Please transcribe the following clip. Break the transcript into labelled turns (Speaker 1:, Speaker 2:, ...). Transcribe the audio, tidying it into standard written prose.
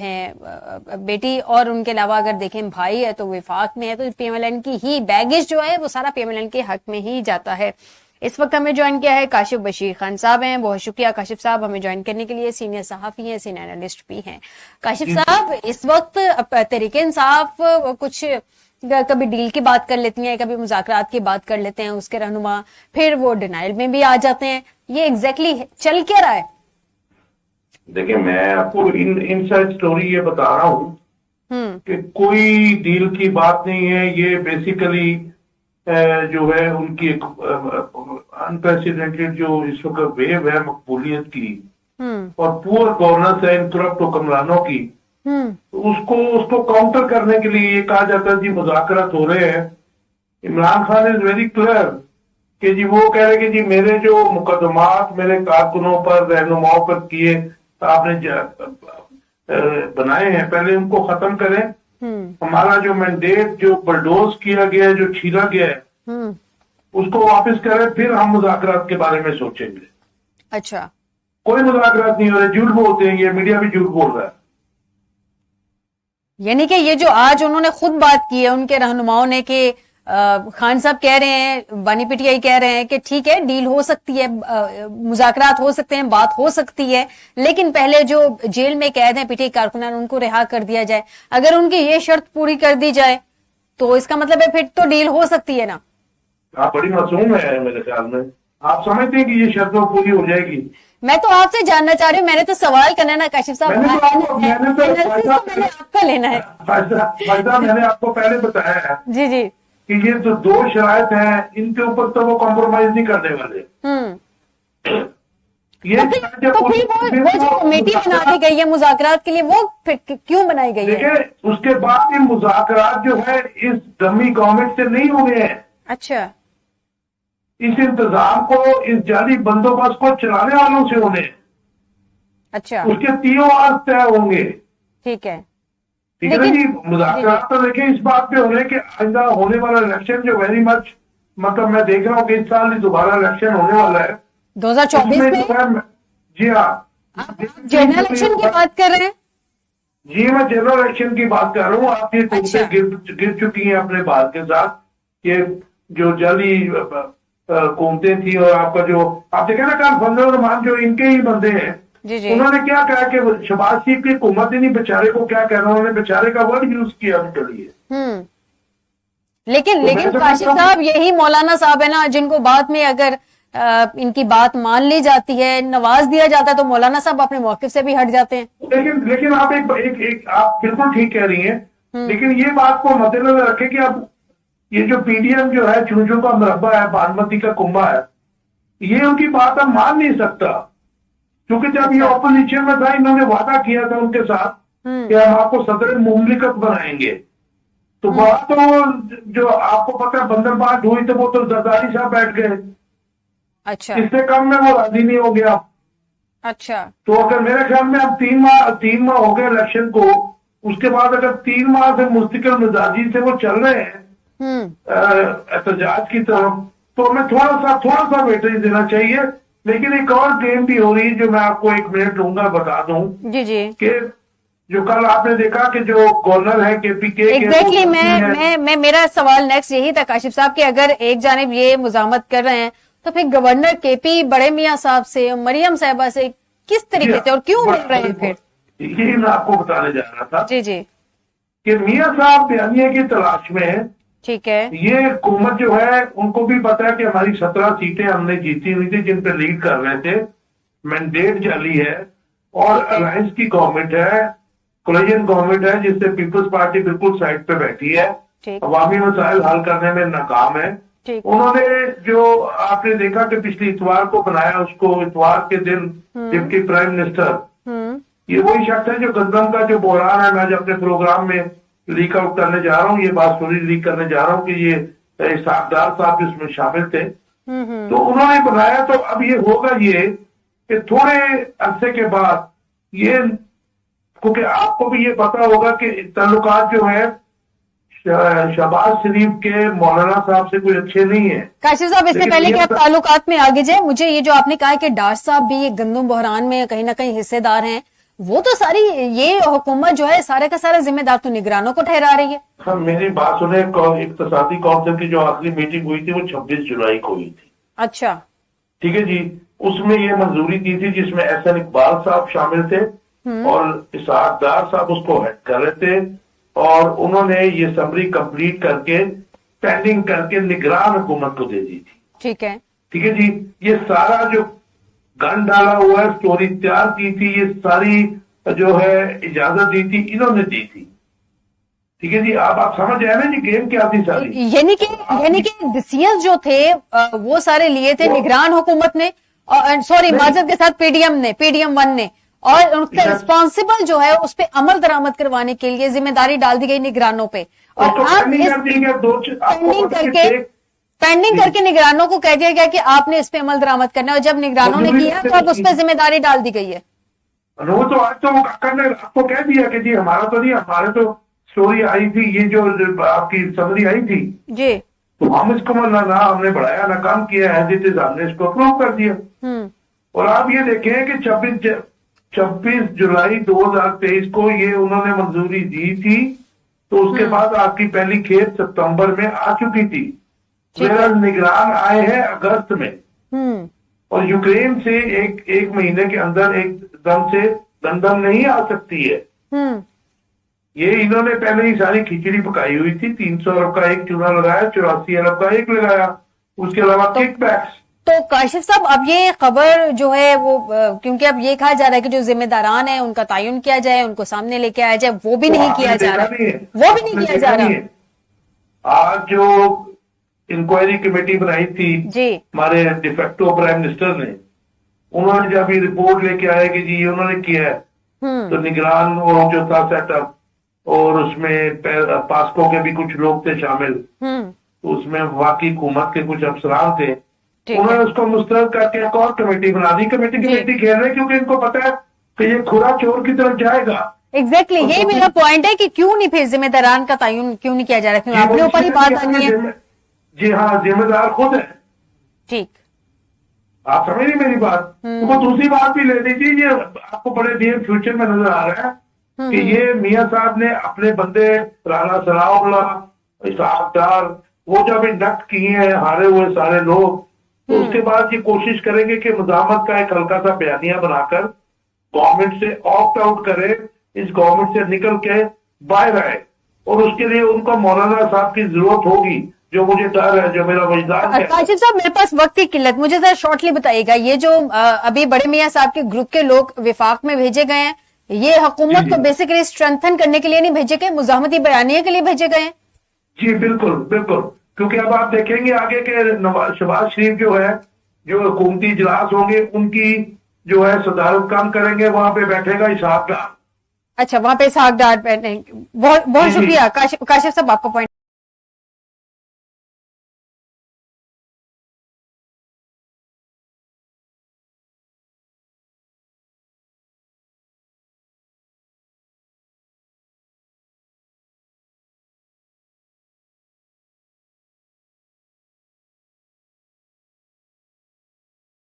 Speaker 1: ہیں بیٹی، اور ان کے علاوہ اگر دیکھیں بھائی ہے تو وفاق میں ہے، تو پی ایم ایل این کی ہی بیگیج جو ہے وہ سارا پی ایم ایل این کے حق میں ہی جاتا ہے. اس وقت ہمیں جوائن کیا ہے کاشف بشیر خان صاحب ہیں. بہت شکریہ کاشف صاحب ہمیں جوائن کرنے کے لیے. سینئر صحافی ہیں، سینئر انالسٹ بھی ہیں. کاشف صاحب، اس وقت تحریک انصاف کچھ کبھی ڈیل کی بات کر لیتی ہیں، کبھی مذاکرات کی بات کر لیتے ہیں اس کے رہنما، پھر وہ ڈینائل میں بھی آ جاتے ہیں. یہ ایگزیکٹلی چل کیا رہا ہے؟
Speaker 2: دیکھیں، میں آپ کو ان سائڈ سٹوری یہ بتا رہا ہوں کہ کوئی ڈیل کی بات نہیں ہے. یہ بیسیکلی جو ہے ان کی ایک انپریسیڈنٹڈ جو اس وقت ویو ہے مقبولیت کی اور پور گورننس ہے ان کرپٹ حکمرانوں کی، اس کو کاؤنٹر کرنے کے لیے یہ کہا جاتا ہے جی مذاکرات ہو رہے ہیں. Imran Khan is very clear کہ جی وہ کہہ رہے کہ جی میرے جو مقدمات میرے کارکنوں پر رہنماؤں پر کیے آپ نے بنائے ہیں، پہلے ان کو ختم کریں. ہمارا جو مینڈیٹ جو بلڈوز کیا گیا ہے، جو چھیلا گیا ہے، اس کو واپس کریں، پھر ہم مذاکرات کے بارے میں سوچیں گے.
Speaker 1: اچھا،
Speaker 2: کوئی مذاکرات نہیں ہو رہے، جھوٹ بولتے ہیں، یہ میڈیا بھی جھوٹ بول رہا ہے.
Speaker 1: یعنی کہ یہ جو آج انہوں نے خود بات کی ہے ان کے رہنماؤں نے کہ خان صاحب کہہ رہے ہیں، بانی پی ٹی آئی کہہ رہے ہیں کہ ٹھیک ہے ڈیل ہو سکتی ہے، مذاکرات ہو سکتے ہیں، بات ہو سکتی ہے، لیکن پہلے جو جیل میں قید ہیں پی ٹی آئی کارکنان ان کو رہا کر دیا جائے. اگر ان کی یہ شرط پوری کر دی جائے تو اس کا مطلب ہے پھر تو ڈیل ہو سکتی ہے نا؟
Speaker 2: آپ بڑی معصوم ہے میرے خیال میں. آپ سمجھتے ہیں کہ یہ شرط پوری ہو جائے گی؟
Speaker 1: میں تو آپ سے جاننا چاہ رہی ہوں، میں نے تو سوال کرنا ہے نا کاشف صاحب، میں نے آپ کا لینا ہے.
Speaker 2: میں نے آپ کو پہلے بتایا ہے
Speaker 1: جی جی
Speaker 2: کہ یہ جو دو شرائط ہیں ان کے اوپر تو وہ کمپرومائز نہیں کرنے والے.
Speaker 1: جو کمیٹی بنا دی گئی ہے مذاکرات کے لیے، وہ کیوں بنائی گئی ہے؟
Speaker 2: دیکھیں، اس کے بعد یہ مذاکرات جو ہے اس ڈمی گورنمنٹ سے نہیں ہونے ہیں.
Speaker 1: اچھا،
Speaker 2: اس انتظام کو، اس جعلی بندوبست کو چلانے والوں سے ہونے.
Speaker 1: اچھا،
Speaker 2: اس کے تینوں آج طے ہوں گے.
Speaker 1: ٹھیک ہے.
Speaker 2: ٹھیک ہے جی. مذاکرات تو دیکھیں اس بات پہ ہونے کہ آئندہ ہونے والا الیکشن جو ویری مچ مطلب میں دیکھ رہا ہوں کہ اس سال ہی دوبارہ الیکشن ہونے والا ہے
Speaker 1: 2024 میں.
Speaker 2: جی ہاں،
Speaker 1: جنرل الیکشن کی بات کر رہے ہیں؟
Speaker 2: جی میں جنرل الیکشن کی بات کر رہا ہوں. آپ یہ ٹوٹے گر چکی ہیں اپنے بات کے ساتھ کہ جو جعلی حکومتیں تھیں اور آپ کا جو آپ دیکھیں نا کل فضل الرحمان جو ان کے ہی بندے ہیں، انہوں نے کیا کہا کہ شہباز شریف کی حکومت ہی نہیں، بیچارے کو کیا کہنا، انہوں نے بیچارے کا ورڈ یوز کیا ان کے لیے.
Speaker 1: لیکن کاشف صاحب یہی مولانا صاحب ہے نا جن کو بعد میں اگر ان کی بات مان لی جاتی ہے، نواز دیا جاتا ہے، تو مولانا صاحب اپنے موقف سے بھی ہٹ جاتے ہیں.
Speaker 2: لیکن آپ آپ بالکل ٹھیک کہہ رہی ہیں، لیکن یہ بات کو مد نظر رکھیں کہ اب یہ جو پی ڈی ایم جو ہے چونچوں کا مربع ہے، بانمتی کا کنبہ ہے، یہ ان کی بات اب مان نہیں سکتا. کیونکہ جب یہ اپوزیشن میں تھا انہوں نے وعدہ کیا تھا ان کے ساتھ کہ ہم آپ کو صدر مملکت بنائیں گے. تو بات تو جو آپ کو پتا ہے بندر بات ہوئی تو وہ تو زرداری صاحب بیٹھ گئے.
Speaker 1: اچھا،
Speaker 2: اس سے کم میں وہ راضی نہیں ہو گیا.
Speaker 1: اچھا،
Speaker 2: تو اگر میرے خیال میں اب 3 ماہ ہو گئے الیکشن کو، اس کے بعد اگر 3 ماہ سے مستقل مزاجی سے وہ چل رہے ہیں احتجاج کی طرف، تو ہمیں تھوڑا سا ویٹیج دینا چاہیے. لیکن ایک اور گیم بھی ہو رہی ہے جو میں آپ کو 1 منٹ لوں گا بتا دوں کہ جو کل آپ نے دیکھا کہ جو گورنر ہے کے پی کے
Speaker 1: ایگزیکٹلی میں میرا سوال نیکسٹ یہی تھا کاشف صاحب کہ اگر ایک جانب یہ مزاحمت کر رہے ہیں تو پھر گورنر کے پی بڑے میاں صاحب سے، مریم صاحبہ سے کس طریقے سے اور کیوں مل رہے ہیں پھر؟
Speaker 2: یہی میں آپ کو بتانے جا رہا تھا.
Speaker 1: جی
Speaker 2: کہ میاں صاحب بیانیے کی تلاش میں،
Speaker 1: ٹھیک ہے،
Speaker 2: یہ حکومت جو ہے ان کو بھی پتا ہے کہ ہماری 17 سیٹیں ہم نے جیتی ہوئی تھی جن پہ لیڈ کر رہے تھے، مینڈیٹ جعلی ہے اور الائنس کی گورنمنٹ ہے، کولیجن گورنمنٹ ہے جس سے پیپلز پارٹی بالکل سائڈ پہ بیٹھی ہے، عوامی مسائل حل کرنے میں ناکام ہے. انہوں نے جو آپ نے دیکھا کہ پچھلی اتوار کو بنایا، اس کو اتوار کے دن ڈپٹی پرائم منسٹر، یہ وہی شخص ہے جو گندم کا جو بحران ہے، میں آج اپنے پروگرام میں لیک آؤٹ کرنے جا رہا ہوں، یہ بات سوری لیک کرنے جا رہا ہوں کہ یہ اسحاقدار صاحب اس میں شامل تھے. تو انہوں نے بنایا. تو اب یہ ہوگا یہ کہ تھوڑے عرصے کے بعد یہ، کیونکہ آپ کو بھی یہ پتا ہوگا کہ تعلقات جو ہیں شہباز شریف کے مولانا صاحب سے کوئی اچھے نہیں ہیں.
Speaker 1: کاشف صاحب اس سے پہلے کہ آپ تعلقات میں آگے جائیں، مجھے یہ جو آپ نے کہا کہ ڈار صاحب بھی یہ گندم بحران میں کہیں نہ کہیں حصے دار ہیں، وہ تو ساری یہ حکومت جو ہے سارے کا سارا ذمہ دار تو نگرانوں کو ٹھہرا رہی ہے.
Speaker 2: ہاں میری بات سنیں، اقتصادی کونسل کی جو آخری میٹنگ ہوئی تھی وہ 26 جولائی کو ہوئی تھی.
Speaker 1: اچھا.
Speaker 2: ٹھیک ہے جی. اس میں یہ منظوری دی تھی جس میں احسن اقبال صاحب شامل تھے اور اسحاق ڈار صاحب اس کو ہیڈ کر رہے تھے، اور انہوں نے یہ سمری کمپلیٹ کر کے پینڈنگ کر کے نگران حکومت کو دے دی تھی.
Speaker 1: ٹھیک ہے.
Speaker 2: ٹھیک ہے جی. یہ سارا جو گن ڈالا ہوا ہے، سٹوری تیار کی تھی، یہ ساری جو ہے اجازت دی تھی انہوں نے دی تھی. ٹھیک ہے جی. آپ سمجھ آئے نا جی گیم کیا تھی ساری.
Speaker 1: یعنی کہ ڈیسیژ جو تھے وہ سارے لیے تھے نگران حکومت نے، سوری معذرت کے ساتھ پی ڈی ایم 1 نے، اور ان کا رسپانسبل جو ہے اس پہ عمل درآمد کروانے کے لیے ذمہ داری ڈال دی گئی نگرانوں پہ. اور آپ پینڈنگ کر کے نگرانوں کو کہہ دیا گیا کہ آپ نے اس پہ عمل درآمد کرنا ہے، اور جب نگرانوں نے کیا تو اب اس پہ ذمہ داری ڈال دی گئی ہے.
Speaker 2: وہ تو آج تو آپ کو کہہ دیا کہ جی ہمارا تو نہیں، ہمارے تو سٹوری آئی تھی، یہ جو آپ کی سمری آئی تھی
Speaker 1: جی،
Speaker 2: تو ہم اس کو نہ ہم نے بڑھایا نہ کام کیا ہے، ہم نے اس کو اپروو کر دیا. اور آپ یہ دیکھیں کہ 26 جولائی 2023 کو یہ انہوں نے منظوری دی تھی، تو اس کے بعد آپ کی پہلی کھیپ ستمبر میں آ چکی تھی. میرا نگران آئے ہیں اگست میں، اور یوکرین سے ایک مہینے کے اندر ایک دم سے لندن نہیں آ سکتی ہے. یہ انہوں نے پہلے ہی ساری کھچڑی پکائی ہوئی تھی. 300 ارب کا ایک چونا لگایا، 84 ارب کا ایک لگایا، اس کے علاوہ کک بیکس.
Speaker 1: تو کاشف صاحب اب یہ خبر جو ہے وہ کیونکہ اب یہ کہا جا رہا ہے کہ جو ذمہ داران ہیں ان کا تعین کیا جائے، ان کو سامنے لے کے آیا جائے، وہ بھی نہیں کیا جا رہا.
Speaker 2: آج جو انکوائری کمیٹی بنائی تھی
Speaker 1: جی
Speaker 2: ہمارے ڈیفیکٹو پرائم منسٹر نے، انہوں نے جب یہ رپورٹ لے کے آئے کہ جی انہوں نے کیا ہے، تو نگران وہ جو تھا سیٹ اپ، اور اس میں پاسکو کے بھی کچھ لوگ تھے شامل، اس میں واقعی حکومت کے کچھ افسران تھے، انہوں نے اس کو مسترد کر کے ایک اور کمیٹی بنا دی. کمیٹی کھیل رہے کیونکہ ان کو پتا ہے کہ یہ کھرا چور کی طرف جائے گا.
Speaker 1: ایگزیکٹلی یہی میرا پوائنٹ ہے کہ کیوں نہیں پھر ذمہ داران کا تعین کیوں نہیں کیا جا رہا، کیوں اپنے اوپر ہی بات آنی ہے.
Speaker 2: جی ہاں، ذمہ دار خود ہے.
Speaker 1: ٹھیک،
Speaker 2: آپ سمجھ رہی میری بات. وہ دوسری بات بھی لے لیجیے، یہ آپ کو بڑے نیئر فیوچر میں نظر آ رہا ہے کہ یہ میاں صاحب نے اپنے بندے رانا ثناء اللہ، اسحاق ڈار، وہ جب انڈکٹ کیے ہیں ہارے ہوئے سارے لوگ، تو اس کے بعد یہ کوشش کریں گے کہ مزاحمت کا ایک ہلکا سا بیانیہ بنا کر گورنمنٹ سے آپٹ آؤٹ کرے، اس گورنمنٹ سے نکل کے باہر آئے. اور اس کے لیے ان کو مولانا صاحب کی ضرورت ہوگی، جو مجھے ڈر ہے، جو میرا وجدان ہے.
Speaker 1: کاشف صاحب میرے پاس وقت کی قلت، مجھے ذرا شارٹلی بتائیے گا، یہ جو ابھی بڑے میاں صاحب کے گروپ کے لوگ وفاق میں بھیجے گئے ہیں، یہ حکومت کو بیسیکلی اسٹرینتھن کرنے کے لیے نہیں بھیجے گئے، مزاحمتی بیانیے کے لیے بھیجے گئے ہیں.
Speaker 2: جی بالکل بالکل. کیونکہ اب آپ دیکھیں گے آگے کے شہباز شریف جو ہے، جو حکومتی اجلاس ہوں گے ان کی جو ہے صدارت کام کریں گے، وہاں پہ بیٹھے گا اسحاق ڈار.
Speaker 1: اچھا، وہاں پہ اسحاق ڈار. بہت شکریہ کاشف صاحب، آپ کا پوائنٹ